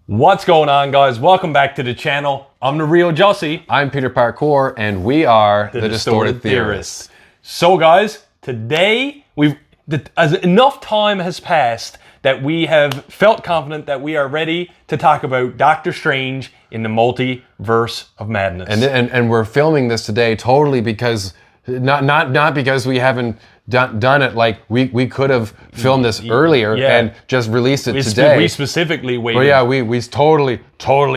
What's going on, guys? Welcome back to the channel. I'm the real Jussie. I'm Peter Parkour, and we are the Distorted Theorists. So, guys, today enough time has passed that we have felt confident that we are ready to talk about Doctor Strange in the Multiverse of Madness. And we're filming this today totally because not because we haven't done it. Like we could have filmed this earlier and just released it today. We specifically waited. But yeah, we totally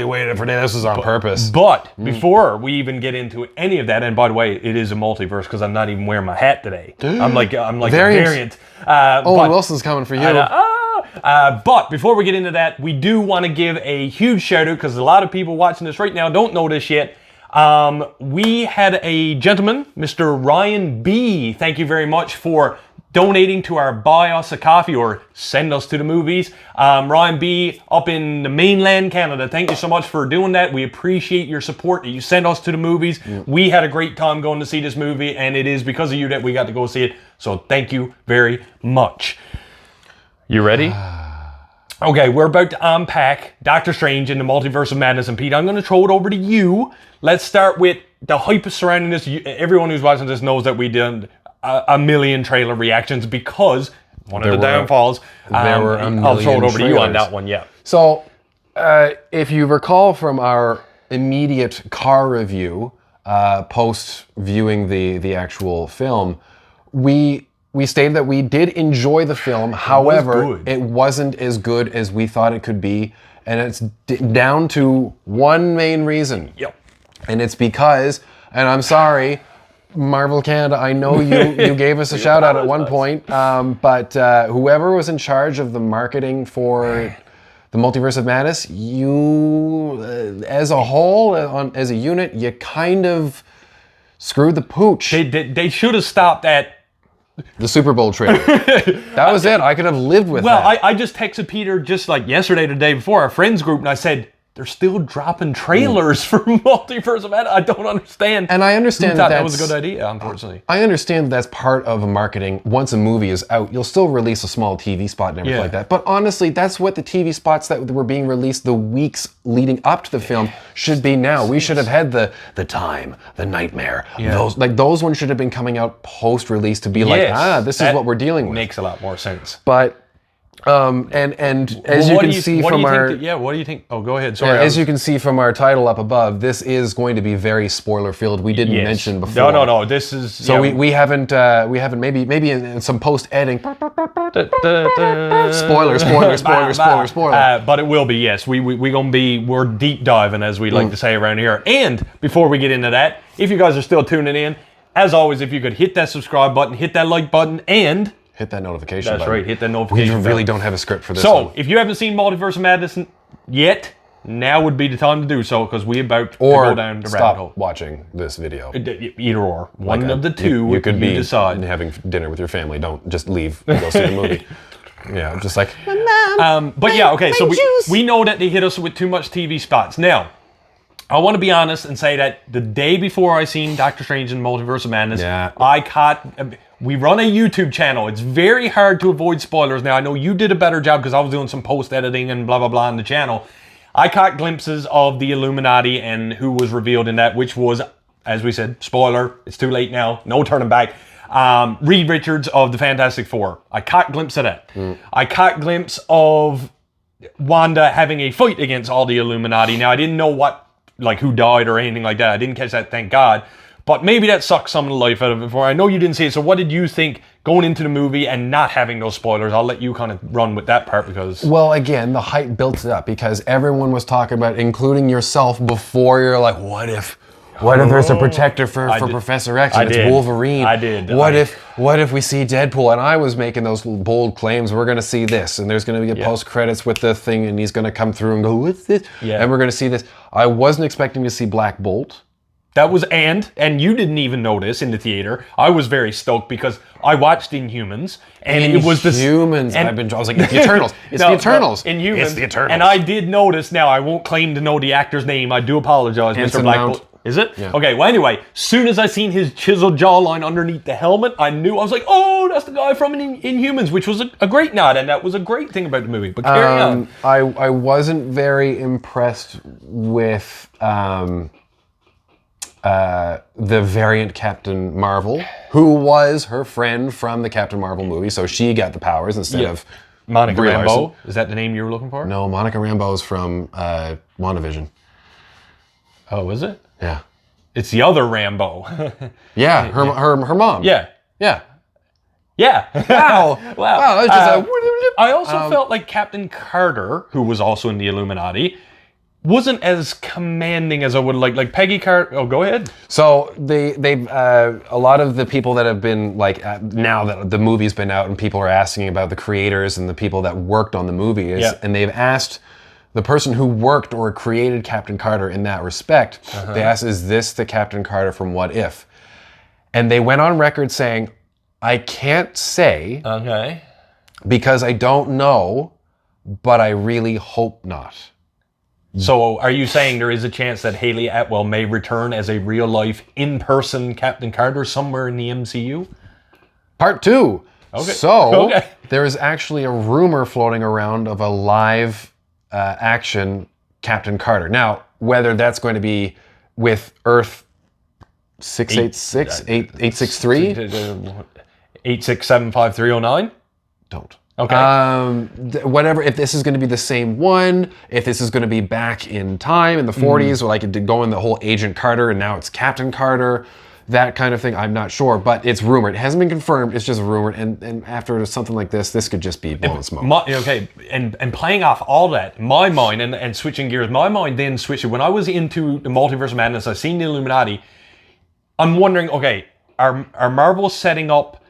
waited for this. This was on purpose. But before we even get into any of that, and by the way, it is a multiverse because I'm not even wearing my hat today. I'm like a variant. Owen Wilson's coming for you. But before we get into that, we do want to give a huge shout out because a lot of people watching this right now don't know this yet. We had a gentleman, Mr. Ryan B. Thank you very much for donating to our Buy Us a Coffee or Send Us to the Movies. Ryan B. up in the mainland Canada, thank you so much for doing that. We appreciate your support that you send us to the movies. Yeah. We had a great time going to see this movie, and it is because of you that we got to go see it. So thank you very much. You ready? Okay, we're about to unpack Doctor Strange in the Multiverse of Madness. And Pete, I'm going to throw it over to you. Let's start with the hype surrounding this. Everyone who's watching this knows that we did a million trailer reactions because one of the downfalls. I'll throw it over to you on that one, yeah. So, if you recall from our immediate car review, post viewing the actual film, we stated that we did enjoy the film. However, it wasn't as good as we thought it could be. And it's down to one main reason. Yep. And it's because, and I'm sorry, Marvel Canada, I know you gave us a shout out at one point, but whoever was in charge of the marketing for the Multiverse of Madness, you, as a whole, as a unit, you kind of screwed the pooch. They should have stopped at the Super Bowl trailer. That was it. I could have lived with that. Well, I just texted Peter just like yesterday, the day before, our friends group, and I said, they're still dropping trailers for Multiverse of Madness. I don't understand. And I understand that was a good idea, unfortunately. I understand that's part of marketing. Once a movie is out, you'll still release a small TV spot and everything like that. But honestly, that's what the TV spots that were being released the weeks leading up to the film should be now. We should have had the Time, the Nightmare. Those ones should have been coming out post-release to be this is what we're dealing with. Makes a lot more sense. But and as you can see from our what do you think? Oh, go ahead. Sorry. As you can see from our title up above, this is going to be very spoiler filled. We didn't mention before. No. This is so we haven't maybe in some post editing. Spoiler. But it will be, yes. We're deep diving, as we like to say around here. And before we get into that, if you guys are still tuning in, as always, if you could hit that subscribe button, hit that like button, and hit that notification button. That's right, hit that notification button. We really don't have a script for this one. So, if you haven't seen Multiverse of Madness yet, now would be the time to do so, because we're about to go down the rabbit hole. Stop watching this video. Either or. One of the two, you could be decide. Having dinner with your family. Don't just leave and go see the movie. Yeah, just like, but yeah, okay, so we know that they hit us with too much TV spots. Now, I want to be honest and say that the day before I seen Doctor Strange in Multiverse of Madness, we run a YouTube channel. It's very hard to avoid spoilers. Now, I know you did a better job because I was doing some post-editing and blah, blah, blah on the channel. I caught glimpses of the Illuminati and who was revealed in that, which was, as we said, spoiler, it's too late now, no turning back. Reed Richards of the Fantastic Four. I caught a glimpse of that. I caught a glimpse of Wanda having a fight against all the Illuminati. Now, I didn't know who died or anything like that. I didn't catch that, thank God. But maybe that sucked some of the life out of it before. I know you didn't see it, so what did you think going into the movie and not having those spoilers? I'll let you kind of run with that part because... Well, again, the hype built it up because everyone was talking about, including yourself, before you're like, what if there's a protector for Professor X and it's Wolverine? I did. What if we see Deadpool? And I was making those bold claims. We're going to see this, and there's going to be a post-credits with the thing, and he's going to come through and go, what's this? Yeah. And we're going to see this. I wasn't expecting to see Black Bolt. That was, and you didn't even notice in the theater. I was very stoked because I watched Inhumans, and it was this Inhumans. I was like, it's the Eternals. It's the Eternals. Inhumans. It's the Eternals. And I did notice. Now I won't claim to know the actor's name. I do apologize, Mr. Black Bolt. Is it? Yeah. Okay, well anyway, soon as I seen his chiseled jawline underneath the helmet, I knew, I was like, oh, that's the guy from Inhumans, which was a great nod, and that was a great thing about the movie. But carry on. I wasn't very impressed with the variant Captain Marvel, who was her friend from the Captain Marvel movie, so she got the powers instead of Monica Brie Rambeau. Larson. Is that the name you were looking for? No, Monica Rambeau's from WandaVision. Oh, is it? Yeah. It's the other Rambo. Yeah, her mom. Yeah. Yeah. Yeah. Wow. Wow. Wow, that was just I also felt like Captain Carter, who was also in the Illuminati, wasn't as commanding as I would like Peggy Carter. Oh, go ahead. So they've a lot of the people that have been like now that the movie's been out and people are asking about the creators and the people that worked on the movie and they've asked the person who worked or created Captain Carter in that respect. They asked, "Is this the Captain Carter from What If?" And they went on record saying, "I can't say Okay. because I don't know, but I really hope not." So are you saying there is a chance that Haley Atwell may return as a real-life, in-person Captain Carter somewhere in the MCU? Part 2. Okay. So there is actually a rumor floating around of a live action Captain Carter. Now, whether that's going to be with Earth 686, 863? 8675309? Don't. Okay. Whatever, if this is going to be the same one, if this is going to be back in time in the 40s, or like it did go in the whole Agent Carter and now it's Captain Carter, that kind of thing, I'm not sure, but it's rumored. It hasn't been confirmed, it's just rumored, and after something like this could just be blowing smoke. And playing off all that, my mind, and switching gears, my mind then switched. When I was into the Multiverse of Madness, I seen the Illuminati, I'm wondering, okay, are Marvel setting up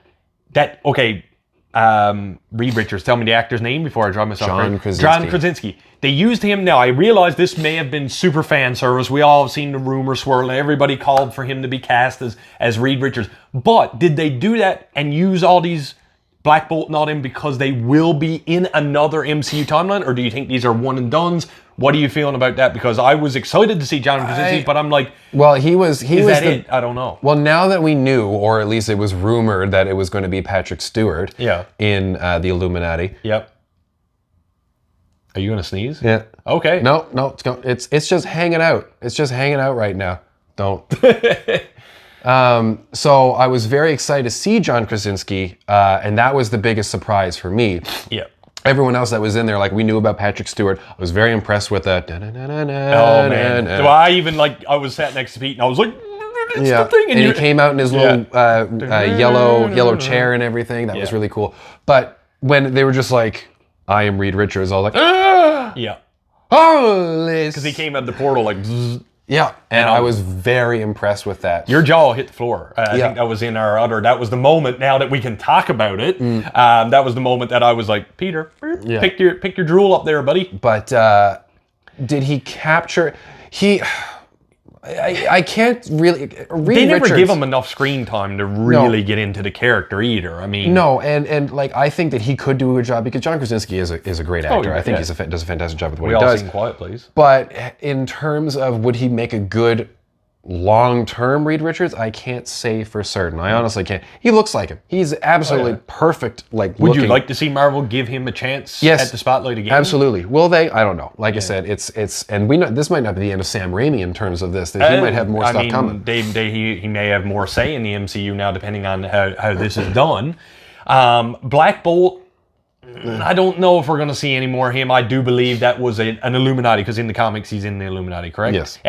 that, okay, Reed Richards, tell me the actor's name before I drive myself crazy. John Krasinski. They used him. Now, I realize this may have been super fan service. We all have seen the rumor swirl. Everybody called for him to be cast as Reed Richards. But did they do that and use all these Black Bolt and all them because they will be in another MCU timeline? Or do you think these are one and dones? What are you feeling about that? Because I was excited to see John Krasinski, but I'm like, well, he was it? I don't know. Well, now that we knew, or at least it was rumored that it was going to be Patrick Stewart in the Illuminati. Yep. Are you going to sneeze? Yeah. Okay. No, it's just hanging out. It's just hanging out right now. Don't. So I was very excited to see John Krasinski, and that was the biggest surprise for me. Yeah. Everyone else that was in there, like we knew about Patrick Stewart. I was very impressed with that. Oh man! So I was sat next to Pete, and I was like, "It's the thing." And he came out in his little yellow chair and everything. That was really cool. But when they were just like, "I am Reed Richards," I was like, "Ah!" Yeah. Oh, because he came out the portal like. Zzz. Yeah, and I was very impressed with that. Your jaw hit the floor. I think that was in our that was the moment, now that we can talk about it, that was the moment that I was like, Peter, pick your drool up there, buddy. But did he capture... I can't really... They never give him enough screen time to really get into the character either. I mean... No, and like I think that he could do a good job because John Krasinski is a great actor. I think he does a fantastic job with what he does. We all sing Quiet Place. But in terms of would he make a good long-term Reed Richards, I can't say for certain. I honestly can't. He looks like him. He's absolutely perfect. Would you like to see Marvel give him a chance at the spotlight again? Absolutely. Will they? I don't know. Like I said, it's and we know this might not be the end of Sam Raimi in terms of this. That he might have more stuff coming. He may have more say in the MCU now, depending on how this is done. Black Bolt. I don't know if we're going to see any more of him. I do believe that was an Illuminati, because in the comics he's in the Illuminati, correct? Yes.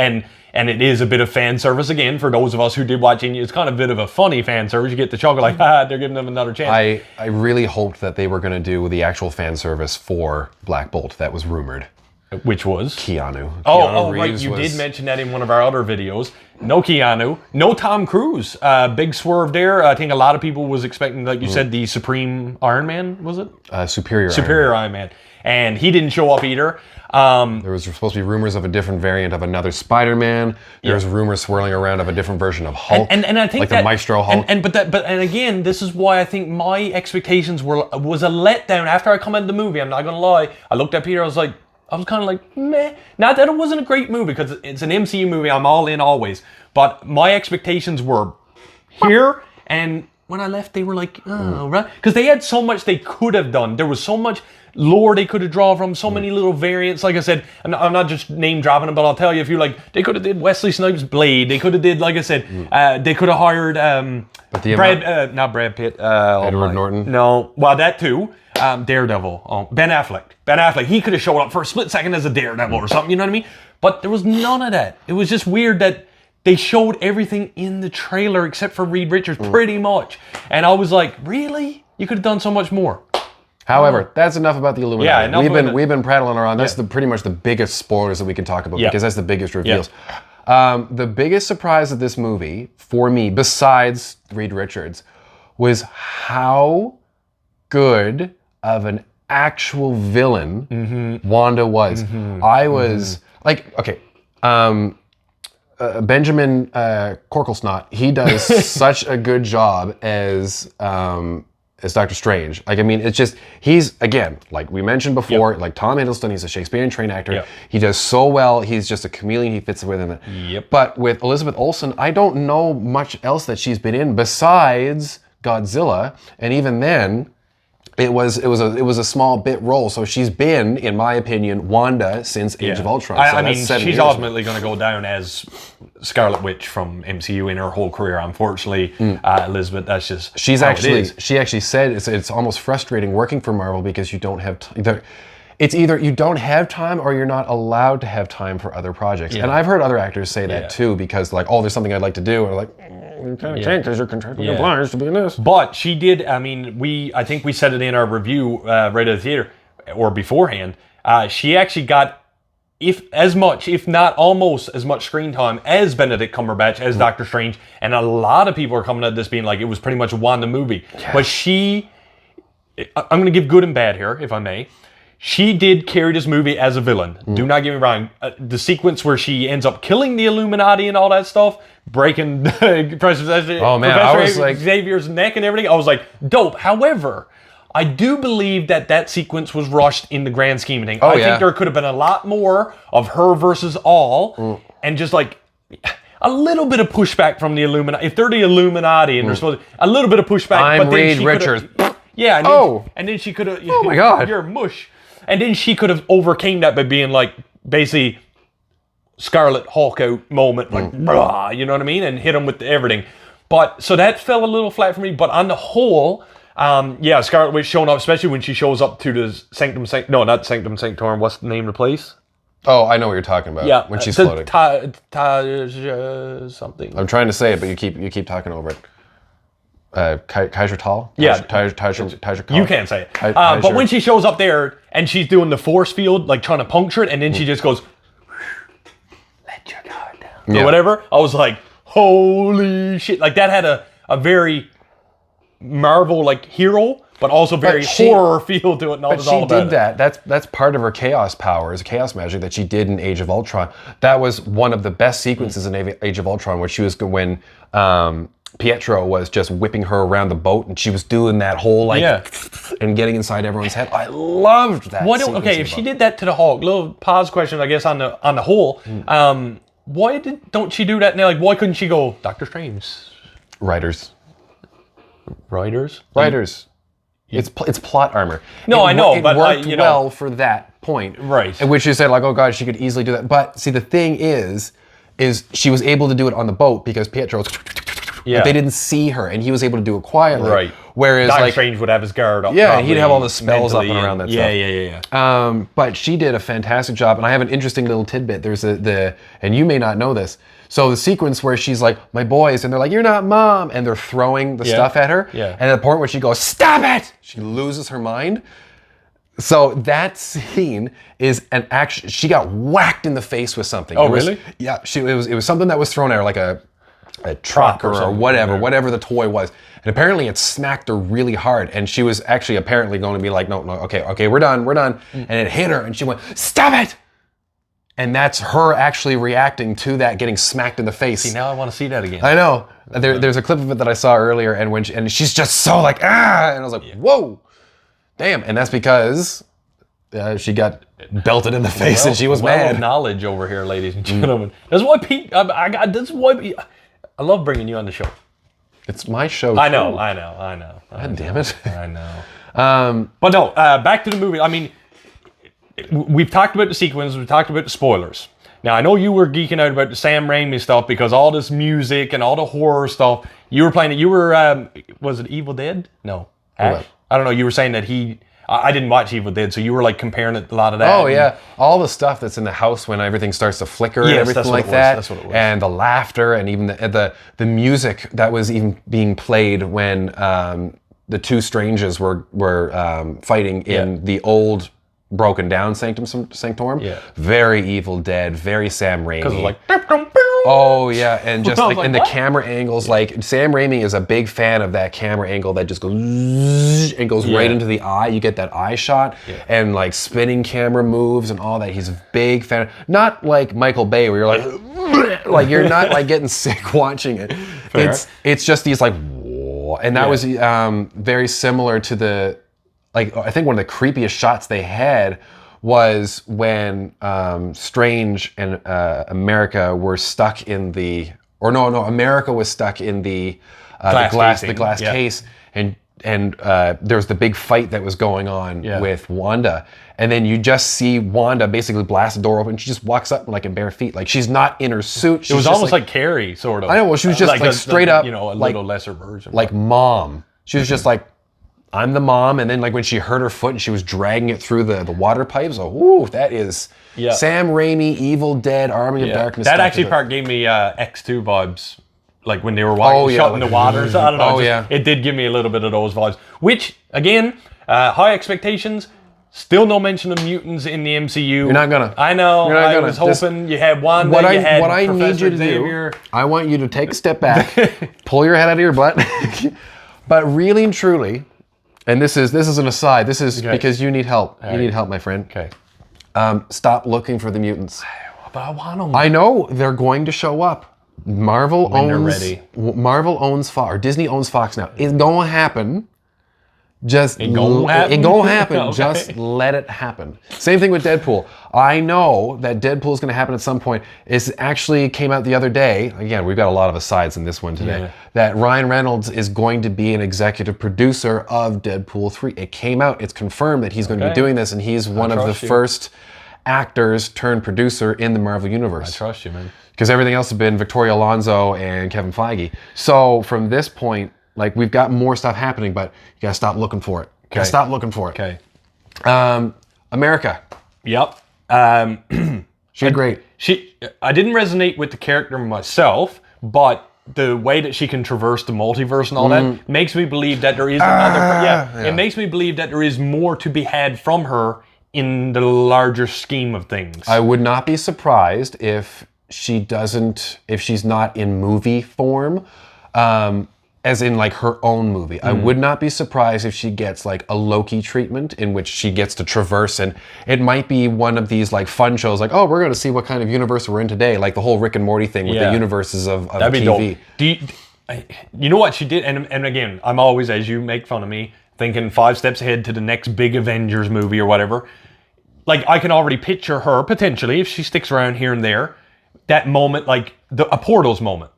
And it is a bit of fan service again for those of us who did watch it. It's kind of a bit of a funny fan service. You get the chuckle like, they're giving them another chance. I really hoped that they were going to do the actual fan service for Black Bolt that was rumored. Which was? Keanu. Oh, right. You did mention that in one of our other videos. No Keanu. No Tom Cruise. Big swerve there. I think a lot of people was expecting, like you said, the Supreme Iron Man, was it? Superior Iron Man. And he didn't show up either. There was supposed to be rumors of a different variant of another Spider-Man. There was rumors swirling around of a different version of Hulk. And I think like the Maestro Hulk. And again, this is why I think my expectations was a letdown after I come into the movie. I'm not going to lie. I looked at Peter, I was like, I was kind of like, meh. Not that it wasn't a great movie, because it's an MCU movie. I'm all in always. But my expectations were here, and when I left, they were like, oh, right. Because they had so much they could have done. There was so much lore they could have drawn from, so many little variants. Like I said, I'm not just name dropping them, but I'll tell you, if you like, they could have did Wesley Snipes' Blade. They could have did, like I said, they could have hired not Brad Pitt. Edward Norton. No, well, that too. Daredevil. Ben Affleck. Ben Affleck. He could have showed up for a split second as a Daredevil or something. You know what I mean? But there was none of that. It was just weird that they showed everything in the trailer except for Reed Richards, pretty much. And I was like, really? You could have done so much more. However, that's enough about the Illuminati. Yeah, we've been prattling around. That's pretty much the biggest spoilers that we can talk about, because that's the biggest reveals. The biggest surprise of this movie for me, besides Reed Richards, was how good of an actual villain Wanda was. I was like, okay, Benjamin Corklesnot, he does such a good job as Doctor Strange. Like, I mean, it's just, he's, again, like we mentioned before, like Tom Hiddleston, he's a Shakespearean trained actor. He does so well. He's just a chameleon. He fits within it. But with Elizabeth Olsen, I don't know much else that she's been in besides Godzilla. And even then, it was a small bit role. So she's been, in my opinion, Wanda since Age of Ultron. So I mean, she's ultimately going to go down as Scarlet Witch from MCU in her whole career. Unfortunately, Elizabeth, that's just she actually said it's almost frustrating working for Marvel, because you don't have it's either you don't have time or you're not allowed to have time for other projects. And I've heard other actors say that too, because like, oh, there's something I'd like to do, and I'm like, you kind of can't because you're contractually obliged to be in this. But she did. I mean, I think we said it in our review right at the theater or beforehand. She actually got as much, if not almost as much screen time as Benedict Cumberbatch as Doctor Strange, and a lot of people are coming at this being like it was pretty much a Wanda movie. But I'm going to give good and bad here, if I may. She did carry this movie as a villain. Do not get me wrong. The sequence where she ends up killing the Illuminati and all that stuff, breaking Professor Xavier's neck and everything, I was like, dope. However, I do believe that sequence was rushed in the grand scheme of things. I think there could have been a lot more of her versus all, and just like a little bit of pushback from the Illuminati. If they're the Illuminati and they're supposed to, a little bit of pushback. I'm Reed Richards. Yeah. And then she could have. Oh my God. You're mush. And then she could have overcame that by being like, basically, Scarlet Hulk out moment, like, blah, you know what I mean? And hit him with everything. But, so that fell a little flat for me. But on the whole, Scarlet Witch showing up, especially when she shows up to the Sanctum Sanctorum, what's the name of the place? Oh, I know what you're talking about. Yeah. When she's floating. Something. I'm trying to say it, but you keep talking over it. Kaiser Tal? Kaiser you can't say it. But when she shows up there and she's doing the force field, like trying to puncture it, and then she just goes, let your guard down, or whatever, I was like, holy shit. Like, that had a very Marvel, like, hero, but also very horror feel to it, and all this all about it. But she did that. That's part of her chaos powers, chaos magic that she did in Age of Ultron. That was one of the best sequences in Age of Ultron, where she was, when Pietro was just whipping her around the boat, and she was doing that whole and getting inside everyone's head. I loved that. If she did that to the Hulk, little pause question, I guess, on the whole. Why don't she do that now? Like, why couldn't she go Doctor Strange? Writers. It's plot armor. No, I know, but it worked well for that point, right? In which you said, like, oh God, she could easily do that. But see, the thing is she was able to do it on the boat because Pietro. Like, they didn't see her, and he was able to do it quietly. Right. Whereas, Doctor Strange would have his guard up. Yeah, he'd have all the spells up and around that stuff. Yeah. But she did a fantastic job, and I have an interesting little tidbit. There's and you may not know this. So the sequence where she's like, my boys, and they're like, you're not Mom, and they're throwing the stuff at her. Yeah. And at the point where she goes, stop it! She loses her mind. So that scene is an action. She got whacked in the face with something. Oh, really? Yeah. It was something that was thrown at her, like a truck or whatever the toy was. And apparently it smacked her really hard. And she was actually apparently going to be like, no, okay, we're done. And it hit her, and she went, stop it! And that's her actually reacting to that, getting smacked in the face. See, now I want to see that again. I know. There's a clip of it that I saw earlier, and she's just so like, ah! And I was like, whoa! Damn. And that's because she got belted in the face and she was well mad. Of knowledge over here, ladies and gentlemen. That's why Pete. I love bringing you on the show. It's my show. I too. know. God damn it. I know. But no, back to the movie. I mean, we've talked about the sequence. We've talked about the spoilers. Now, I know you were geeking out about the Sam Raimi stuff because all this music and all the horror stuff. You were playing it. You were, was it Evil Dead? No. Ash? I don't know. You were saying that I didn't watch Evil Dead, so you were like comparing it, a lot of that. Oh, yeah. All the stuff that's in the house when everything starts to flicker and everything like that. That's what it was. And the laughter and even the music that was even being played when the two strangers were fighting in the old broken down sanctorum. Yeah. Very Evil Dead, very Sam Raimi. Because it was like... Oh, yeah, and just like, and the camera angles, like, Sam Raimi is a big fan of that camera angle that just goes and goes right into the eye. You get that eye shot, and like spinning camera moves and all that. He's a big fan. Not like Michael Bay, where you're like you're not like getting sick watching it. Fair. It's just these like, whoa. And that was very similar to the, like, I think one of the creepiest shots they had was when Strange and America were stuck in the, America was stuck in the glass case, and there was the big fight that was going on with Wanda, and then you just see Wanda basically blast the door open. She just walks up like in bare feet, like she's not in her suit. It was almost like Carrie, sort of. I know. Well, she was just like straight up, a little lesser version, like mom. She was just like, I'm the mom, and then like when she hurt her foot and she was dragging it through the water pipes, that is Sam Raimi, Evil Dead, Army of Darkness. That actually part gave me X2 vibes, like when they were shot in the water. So I don't know. It did give me a little bit of those vibes. Which again, high expectations. Still no mention of mutants in the MCU. You're not gonna. I know. I was hoping you had one. What I need you to do, I want you to take a step back, pull your head out of your butt, but really and truly. And this is an aside. This is because you need help. You need help, my friend. Okay. Stop looking for the mutants. But I want them. I know they're going to show up. Marvel owns Fox, or Disney owns Fox now. It's gonna happen. Just it gonna happen. Okay. Just let it happen. Same thing with Deadpool. I know that Deadpool is going to happen at some point. It actually came out the other day. Again, we've got a lot of asides in this one today. That Ryan Reynolds is going to be an executive producer of Deadpool 3. It came out. It's confirmed that he's going to be doing this, and he's one of the first actors turned producer in the Marvel Universe. I trust you, man. Because everything else has been Victoria Alonso and Kevin Feige. So from this point, like, we've got more stuff happening, but you gotta stop looking for it. Gotta stop looking for it. Okay. America. Yep. She's great. I didn't resonate with the character myself, but the way that she can traverse the multiverse and all that makes me believe that there is another. It makes me believe that there is more to be had from her in the larger scheme of things. I would not be surprised if she's not in movie form. As in like her own movie. I would not be surprised if she gets like a Loki treatment in which she gets to traverse, and it might be one of these like fun shows like, oh, we're going to see what kind of universe we're in today, like the whole Rick and Morty thing with the universes of That'd TV. Be dope. You know what she did? And again, I'm always, as you make fun of me, thinking 5 steps ahead to the next big Avengers movie or whatever. Like, I can already picture her, potentially, if she sticks around here and there, that moment, like a Portals moment.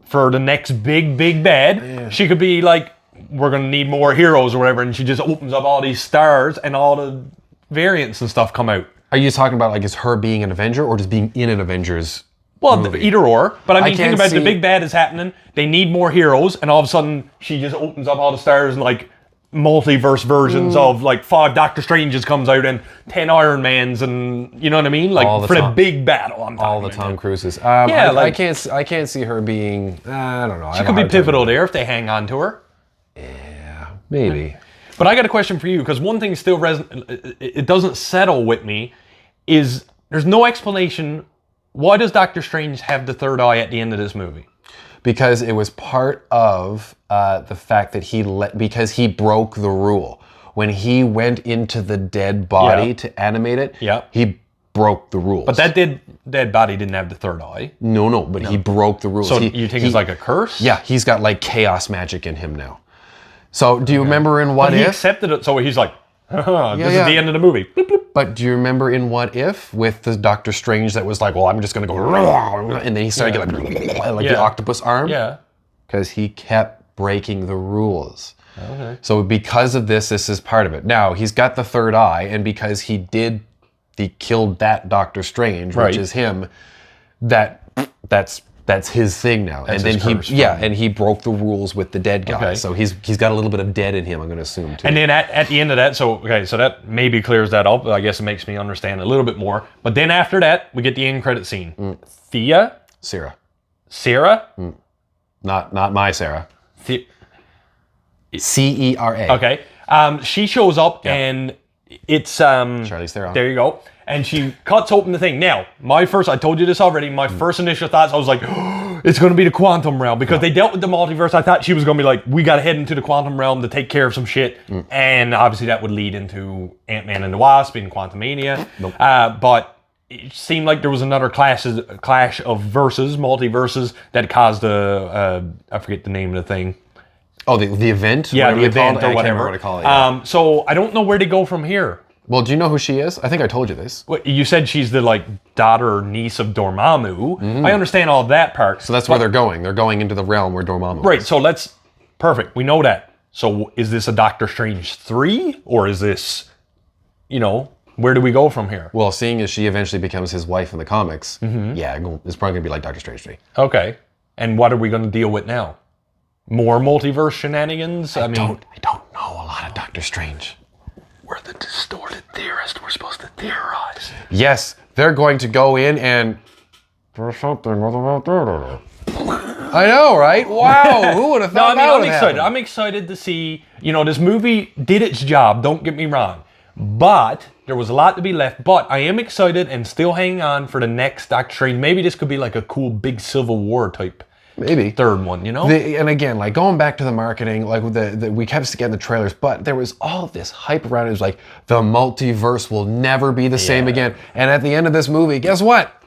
For the next big bad, she could be like, we're going to need more heroes or whatever, and she just opens up all these stars and all the variants and stuff come out. Are you talking about like is her being an Avenger or just being in an Avengers movie? Either or. But I mean, think about the big bad is happening, they need more heroes, and all of a sudden she just opens up all the stars and like multiverse versions of like 5 Doctor Stranges comes out and 10 Iron Mans, and you know what I mean, like for the big battle. I'm all the Tom Cruises. I can't see her being. I don't know. She could be pivotal there if they hang on to her. Yeah, maybe. But I got a question for you, because one thing still it doesn't settle with me is there's no explanation. Why does Doctor Strange have the third eye at the end of this movie? Because it was part of the fact that because he broke the rule. When he went into the dead body to animate it, he broke the rules. But that dead body didn't have the third eye. No, but he broke the rules. So you think it's like a curse? Yeah, he's got like chaos magic in him now. So do you remember in What If? He accepted it, so he's like, This is the end of the movie. Bloop, bloop. But do you remember in What If with the Doctor Strange that was like, well, I'm just going to go, and then he started getting like the octopus arm? Yeah. Because he kept breaking the rules. Okay. So because of this is part of it. Now, he's got the third eye, and because he killed that Doctor Strange, which is him, that's his thing now. That's and then his curse, and he broke the rules with the dead guy. Okay. So he's got a little bit of dead in him, I'm going to assume, too. And then at the end of that, so that maybe clears that up. I guess it makes me understand a little bit more. But then after that, we get the end credit scene. Thea? Sarah. Sarah? Not my Sarah. Cera. Okay. She shows up and it's Charlize Theron. There you go. And she cuts open the thing. Now, I told you this already, my first initial thoughts, I was like, oh, it's going to be the quantum realm. Because they dealt with the multiverse. I thought she was going to be like, we got to head into the quantum realm to take care of some shit. And obviously that would lead into Ant-Man and the Wasp in Quantumania. Nope. But it seemed like there was another clash of multiverses, that caused I forget the name of the thing. Oh, the event? Yeah, the event or whatever. I can't remember what I call it. Yeah. So I don't know where to go from here. Well, do you know who she is? I think I told you this. Well, you said she's the daughter or niece of Dormammu. I understand all of that part. So that's where they're going. They're going into the realm where Dormammu Right, is. so perfect. We know that. So is this a Doctor Strange 3? Or is this, where do we go from here? Well, seeing as she eventually becomes his wife in the comics, yeah, it's probably going to be like Doctor Strange 3. Okay. And what are we going to deal with now? More multiverse shenanigans? I don't know a lot of Doctor Strange. We're the distorted theorists. We're supposed to theorize. Yes, they're going to go in and... There's something. I know, right? Wow, who would have thought that would I'm excited. I'm excited to see, this movie did its job, don't get me wrong. But there was a lot to be left. But I am excited and still hanging on for the next Doctor Strange. Maybe this could be like a cool big Civil War type. Maybe. Third one, And again, going back to the marketing, we kept getting the trailers, but there was all this hype around it. It was like, the multiverse will never be the same again. And at the end of this movie, guess what?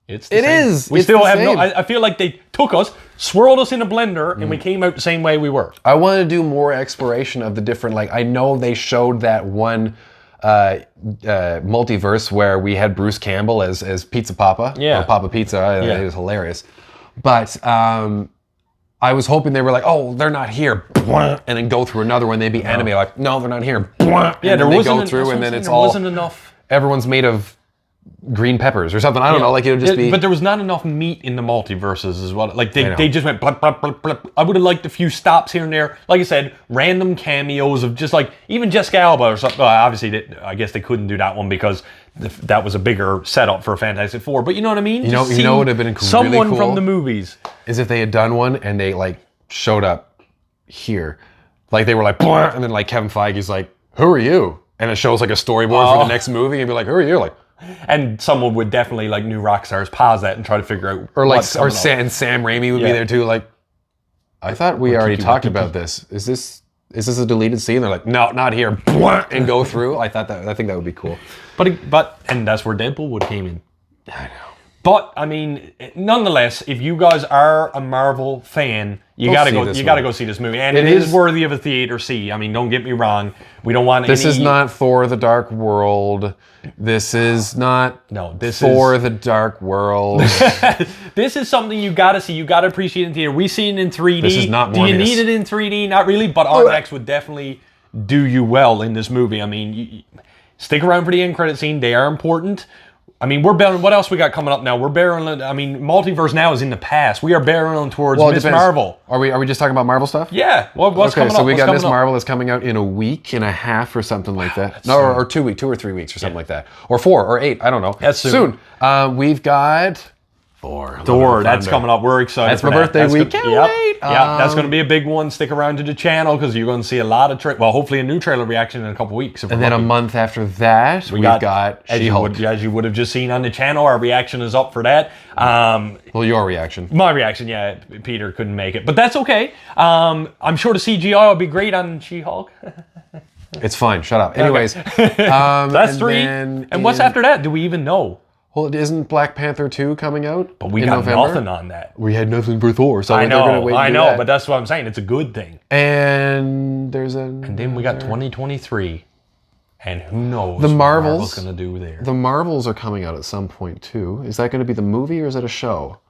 It is. We still have I feel like they took us, swirled us in a blender, and we came out the same way we were. I want to do more exploration of the different, I know they showed that one multiverse where we had Bruce Campbell as Pizza Papa. Yeah. Or Papa Pizza. It was hilarious. But I was hoping they were like, oh, they're not here, and then go through another one. They'd be animated like, no, they're not here. Yeah, and there they wasn't go through, and then it's there all wasn't enough. Everyone's made of green peppers or something. I don't know. It would just be. But there was not enough meat in the multiverses as well. They just went blip, blip, blip, blip. I would have liked a few stops here and there. Like I said, random cameos of just even Jessica Alba or something. Well, obviously, I guess they couldn't do that one because that was a bigger setup for Fantastic Four. But you know what I mean? You know what would have been really someone cool from the movies. Is if they had done one and they showed up here, they were and then Kevin Feige's like, who are you? And it shows a storyboard for the next movie, and be like, who are you? And someone would definitely New Rockstars pause that and try to figure out. Or Sam Raimi would be there too. I thought we already talked about this. Is this a deleted scene? They're like, no, not here, and go through. I think that would be cool. But that's where Deadpool would came in. I know. But I mean, nonetheless, if you guys are a Marvel fan, you gotta go. You gotta go see this movie, and it is worthy of a theater see. I mean, don't get me wrong. We don't want. This is not Thor: The Dark World. This is not. No, this Thor: is The Dark World. This is something you gotta see. You gotta appreciate it in theater. We see it in 3D. This is not. Do you need it in 3D? Not really, but IMAX would definitely do you well in this movie. I mean, stick around for the end credit scene. They are important. I mean, we're barreling. What else we got coming up now? We're barreling. I mean, Multiverse now is in the past. We are barreling towards Miss Marvel. Are we just talking about Marvel stuff? Yeah. What's coming up? So we got Miss Marvel that's coming out in a week and a half or something like that. No, or 2 weeks, 2 or 3 weeks or something like that, or 4 or 8. I don't know. That's soon. We've got Thor, that's coming up. We're excited. That's my birthday week. Can't wait. Yeah, that's going to be a big one. Stick around to the channel because you're going to see a lot of hopefully a new trailer reaction in a couple weeks. And then a month after that, we've got She-Hulk. As you would have just seen on the channel, our reaction is up for that. Well, your reaction. My reaction, yeah. Peter couldn't make it, but that's okay. I'm sure the CGI will be great on She-Hulk. It's fine. Shut up. Anyways, that's 3. And what's after that? Do we even know? Well, isn't Black Panther 2 coming out? But we got nothing on that. We had nothing for Thor, so they're going to wait. I know, but that's what I'm saying. It's a good thing. And there's And then we got 2023. And who knows The what Marvels Marvel's going to do there. The Marvels are coming out at some point too. Is that going to be the movie or is it a show?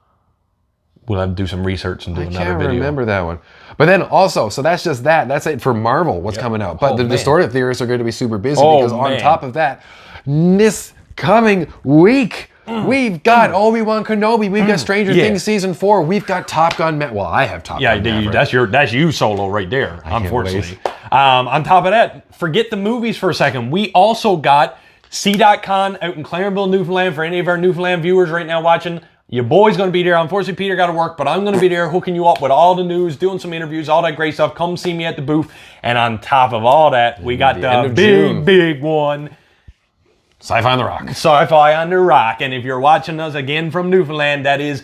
We'll have to do some research and do another I can't video. remember that one. But then also, so that's just that. That's it for Marvel, what's coming out. But the Distorted Theorists are going to be super busy because on top of that, this coming week, we've got Obi-Wan Kenobi, we've got Stranger Things Season 4, we've got Top Gun Well, I have Top Gun Maverick. That's you solo right there, unfortunately. wait. On top of that, forget the movies for a second. We also got C.Con out in Clarenville, Newfoundland. For any of our Newfoundland viewers right now watching, your boy's going to be there. Unfortunately, Peter got to work, but I'm going to be there hooking you up with all the news, doing some interviews, all that great stuff. Come see me at the booth. And on top of all that, we got the big one. Sci-Fi on the Rock. Sci-Fi on the Rock. And if you're watching us again from Newfoundland, that is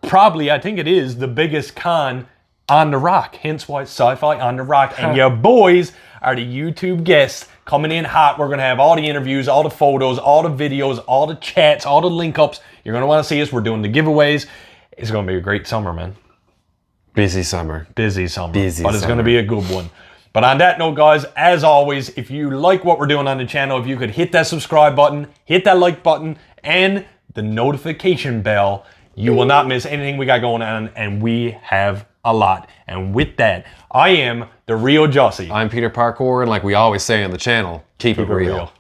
probably, I think it is, the biggest con on the Rock. Hence why it's Sci-Fi on the Rock. And your boys are the YouTube guests coming in hot. We're going to have all the interviews, all the photos, all the videos, all the chats, all the link ups. You're going to want to see us. We're doing the giveaways. It's going to be a great summer, man. Busy summer. Busy summer. But it's going to be a good one. But on that note, guys, as always, if you like what we're doing on the channel, if you could hit that subscribe button, hit that like button, and the notification bell, you will not miss anything we got going on, and we have a lot. And with that, I am the real Jossie. I'm Peter Parkour, and like we always say on the channel, keep it real.